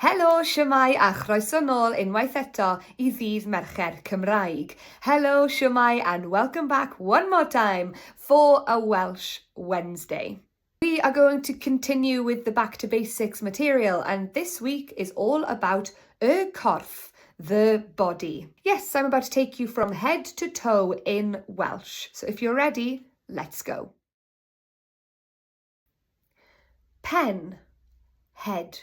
Helo, siwmai a chroeso nôl unwaith eto I ddydd Mercher Cymraeg. Hello, siwmai, and welcome back one more time for a Welsh Wednesday. We are going to continue with the Back to Basics material, and this week is all about y corff, the body. Yes, I'm about to take you from head to toe in Welsh. So if you're ready, let's go. Pen, head.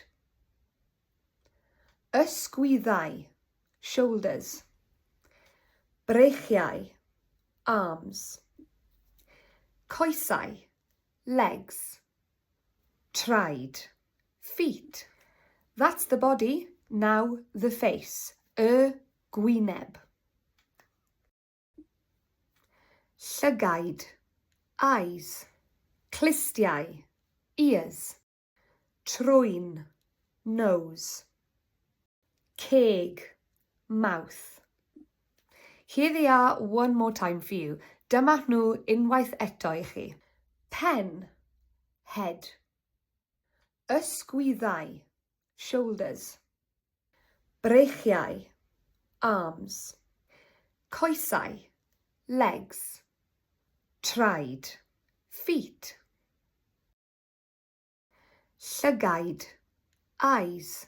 Ysgwyddau, shoulders. Breichiau, arms. Coesau, legs. Traed, feet. That's the body, now the face, y gwyneb. Llygaid, eyes. Clustiau, ears. Trwyn, nose. Ceg, mouth. Here they are one more time for you. Dyma nhw unwaith eto I chi. Pen, head. Ysgwyddau, shoulders. Breichiau, arms. Coesau, legs. Traed, feet. Llygaid, eyes.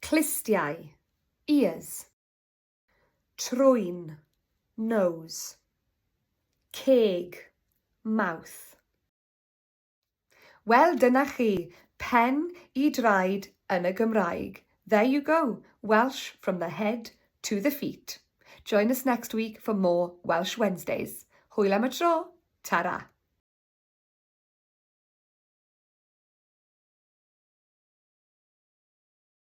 Clustiau, ears. Trwyn, nose. Ceg, mouth. Wel, dyna chi, pen I draed yn y Gymraeg. There you go, Welsh from the head to the feet. Join us next week for more Welsh Wednesdays. Hwyl am y tro, tara.